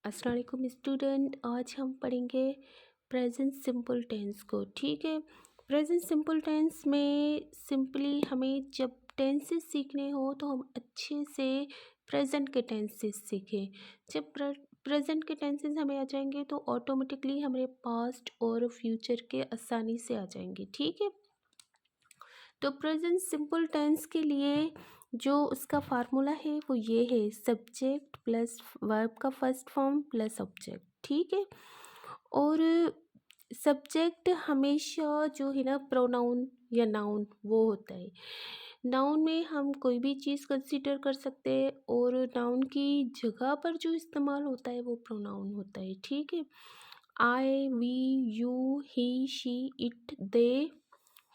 अस्सलाम वालेकुम स्टूडेंट। आज हम पढ़ेंगे प्रेजेंट सिंपल टेंस को। ठीक है, प्रेजेंट सिंपल टेंस में सिंपली हमें जब टेंसेस सीखने हो तो हम अच्छे से प्रेजेंट के टेंसेस सीखें। जब प्रेजेंट के टेंसेस हमें आ जाएंगे तो ऑटोमेटिकली हमारे पास्ट और फ्यूचर के आसानी से आ जाएंगे। ठीक है, तो प्रेजेंट सिंपल टेंस के लिए जो उसका फार्मूला है वो ये है, सब्जेक्ट प्लस वर्ब का फर्स्ट फॉर्म प्लस ऑब्जेक्ट। ठीक है, और सब्जेक्ट हमेशा जो है ना प्रोनाउन या नाउन वो होता है। नाउन में हम कोई भी चीज़ कंसीडर कर सकते हैं और नाउन की जगह पर जो इस्तेमाल होता है वो प्रोनाउन होता है। ठीक है, I, we, you, he, she, it, they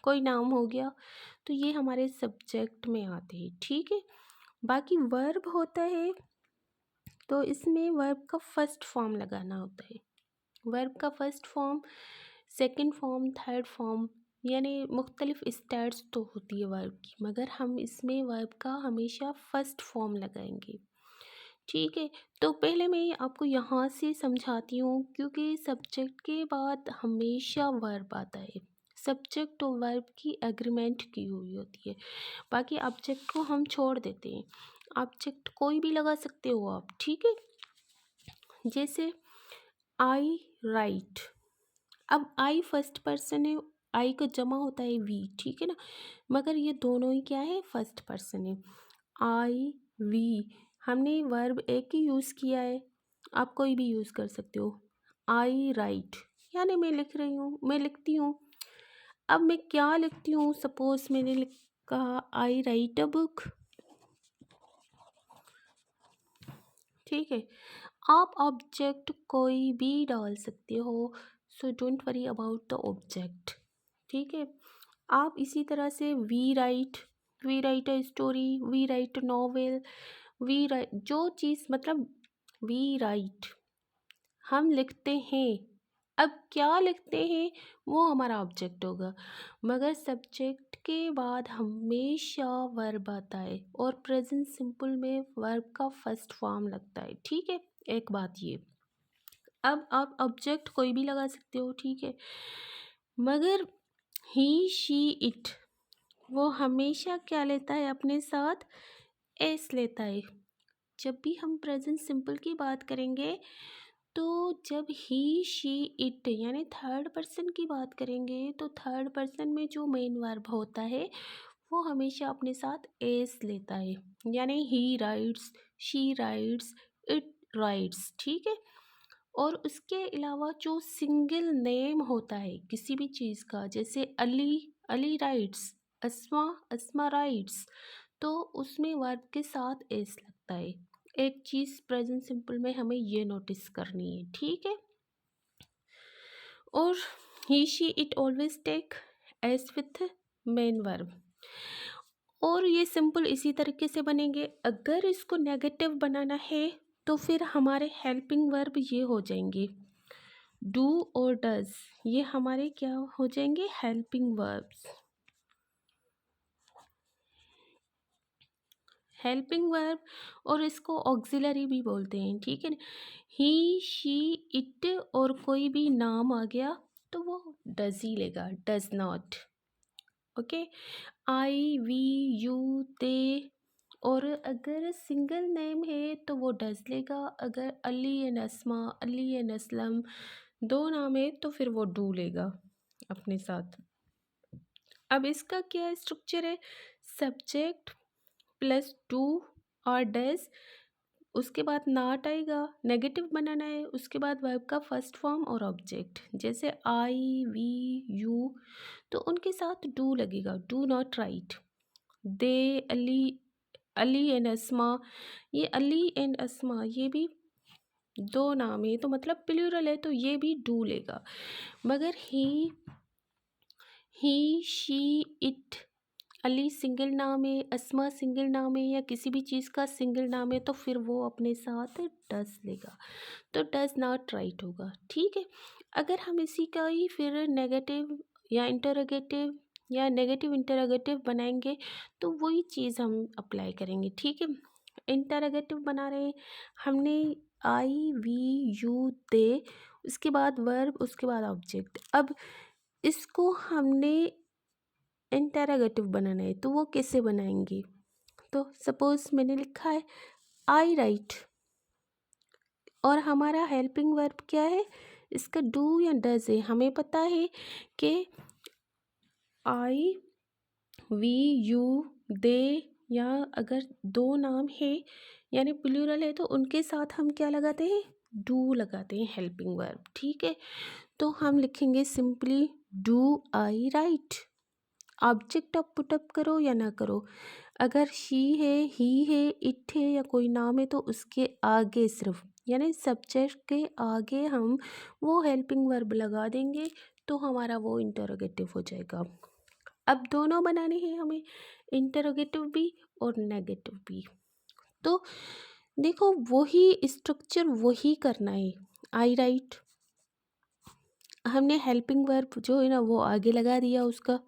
कोई नाम हो गया तो ये हमारे सब्जेक्ट में आते हैं। ठीक है, बाकी वर्ब होता है तो इसमें वर्ब का फर्स्ट फॉर्म लगाना होता है। वर्ब का first form, second form, third form, यानी मुख्तलिफ स्टेट्स तो होती है वर्ब की, मगर हम इसमें वर्ब का हमेशा फर्स्ट फॉर्म लगाएंगे। ठीक है, तो पहले मैं आपको यहाँ से समझाती हूँ क्योंकि सब्जेक्ट के बाद हमेशा वर्ब आता है। सब्जेक्ट और वर्ब की एग्रीमेंट की हुई होती है, बाकी ऑब्जेक्ट को हम छोड़ देते हैं। ऑब्जेक्ट कोई भी लगा सकते हो आप। ठीक है, जैसे आई राइट। अब आई फर्स्ट पर्सन है, आई का जमा होता है वी। ठीक है ना, मगर ये दोनों ही क्या है, फर्स्ट पर्सन है। आई वी, हमने वर्ब एक ही यूज़ किया है, आप कोई भी यूज़ कर सकते हो। आई राइट यानी मैं लिख रही हूँ, मैं लिखती हूँ। अब मैं क्या लिखती हूँ, सपोज मैंने कहा आई राइट अ बुक। ठीक है, आप ऑब्जेक्ट कोई भी डाल सकते हो, so don't worry about the object. ठीक है, आप इसी तरह से we write a story, we write a novel, we write जो चीज़ मतलब वी राइट हम लिखते हैं। अब क्या लिखते हैं वो हमारा ऑब्जेक्ट होगा, मगर सब्जेक्ट के बाद हमेशा वर्ब आता है और प्रेजेंट सिंपल में वर्ब का फर्स्ट फॉर्म लगता है। ठीक है, एक बात ये। अब आप ऑब्जेक्ट कोई भी लगा सकते हो। ठीक है, मगर ही, शी, इट वो हमेशा क्या लेता है अपने साथ, एस लेता है। जब भी हम प्रेजेंट सिंपल की बात करेंगे तो जब ही, शी, इट यानी थर्ड पर्सन की बात करेंगे तो थर्ड पर्सन में जो मेन वर्ब होता है वो हमेशा अपने साथ एस लेता है, यानी ही rights, she writes, it rights. ठीक है, और उसके अलावा जो सिंगल नेम होता है किसी भी चीज़ का, जैसे अली, अली राइट्स, अस्मा, अस्मा राइट्स, तो उसमें वर्ब के साथ एस लगता है। एक चीज़ प्रेजेंट सिंपल में हमें ये नोटिस करनी है। ठीक है, और he, she, it always takes with main मेन वर्ब। और ये सिंपल इसी तरीके से बनेंगे। अगर इसको नेगेटिव बनाना है तो फिर हमारे हेल्पिंग वर्ब ये हो जाएंगे, डू और डज, ये हमारे क्या हो जाएंगे, हेल्पिंग वर्ब्स। हेल्पिंग वर्ब, और इसको ऑक्सिलरी भी बोलते हैं। ठीक है, ही, शी, इट और कोई भी नाम आ गया तो वो डज ही लेगा, does not. Okay, I, we, you, they, और अगर सिंगल नेम है तो वो डज लेगा। अगर Ali and Asma, Ali and Aslam दो नाम है तो फिर वो डू लेगा अपने साथ। अब इसका क्या स्ट्रक्चर है, सब्जेक्ट प्लस डू और डज, उसके बाद नाट आएगा, नेगेटिव बनाना है, उसके बाद वर्ब का फर्स्ट फॉर्म और ऑब्जेक्ट। जैसे आई, वी, यू तो उनके साथ डू लगेगा, do not right. They, Ali, Ali and Asma, ये अली एंड अस्मा ये भी दो नाम है तो मतलब प्लूरल है तो ये भी डू लेगा। मगर ही, शी, इट, अली सिंगल नाम है, अस्मा सिंगल नाम है, या किसी भी चीज़ का सिंगल नाम है तो फिर वो अपने साथ डज लेगा, तो डज नॉट राइट होगा। ठीक है, अगर हम इसी का ही फिर नेगेटिव या इंटरोगेटिव या नेगेटिव इंटरोगेटिव बनाएंगे तो वही चीज़ हम अप्लाई करेंगे। ठीक है, इंटरोगेटिव बना रहे हैं, हमने आई वी यू दे, उसके बाद वर्ब, उसके बाद ऑब्जेक्ट। अब इसको हमने इंटरोगेटिव बनाना है, तो वो कैसे बनाएंगे? तो सपोज मैंने लिखा है आई राइट, और हमारा हेल्पिंग वर्ब क्या है? इसका डू या डज है। हमें पता है कि आई वी यू दे, या अगर दो नाम है यानी प्लूरल है तो उनके साथ हम क्या लगाते हैं? डू लगाते हैं हेल्पिंग वर्ब। ठीक है, तो हम लिखेंगे simply do I right. Object आप पुटअप करो या ना करो, अगर शी है, ही है, इट है या कोई नाम है तो उसके आगे सिर्फ यानी सब्जेक्ट के आगे हम वो हेल्पिंग वर्ब लगा देंगे, तो हमारा वो इंटरोगेटिव हो जाएगा। अब दोनों बनाने हैं हमें, इंटरोगेटिव भी और नेगेटिव भी। तो देखो वही स्ट्रक्चर वही करना है। आई राइट, हमने हेल्पिंग वर्ब जो है ना वो आगे लगा दिया उसका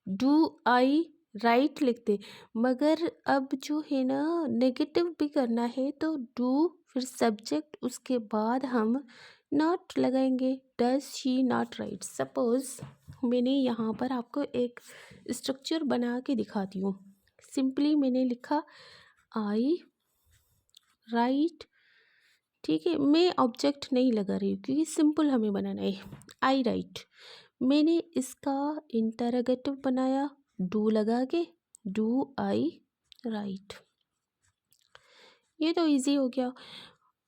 डू आई राइट लिखते, मगर अब जो है ना नेगेटिव भी करना है तो डू फिर सब्जेक्ट, उसके बाद हम नॉट लगाएंगे, does she not right. Suppose मैंने यहाँ पर आपको एक स्ट्रक्चर बना के दिखाती हूँ। सिंपली मैंने लिखा आई राइट, ठीक है, मैं ऑब्जेक्ट नहीं लगा रही हूँ क्योंकि सिंपल हमें बनाना है। आई राइट, मैंने इसका इंटरोगेटिव बनाया डू लगा के, डू आई राइट, ये तो इजी हो गया।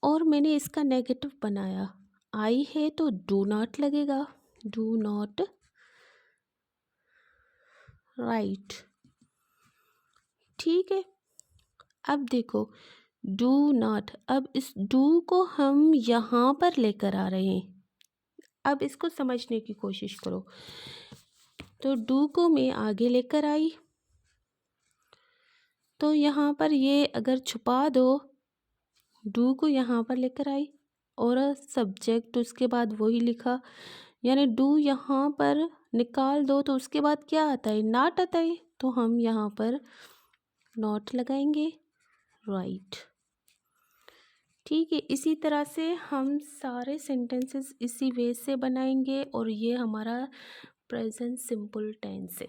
और मैंने इसका नेगेटिव बनाया, आई है तो डू नॉट लगेगा, डू नॉट राइट। ठीक है, अब देखो डू नॉट, अब इस डू को हम यहाँ पर लेकर आ रहे हैं। अब इसको समझने की कोशिश करो, तो डू को मैं आगे लेकर आई, तो यहाँ पर ये अगर छुपा दो, डू को यहाँ पर लेकर आई और सब्जेक्ट उसके बाद वही लिखा, यानी डू यहाँ पर निकाल दो तो उसके बाद क्या आता है? नॉट आता है, तो हम यहाँ पर नॉट लगाएंगे राइट। ठीक है, इसी तरह से हम सारे सेंटेंसेस इसी वे से बनाएंगे और ये हमारा प्रेजेंट सिंपल टेंस है।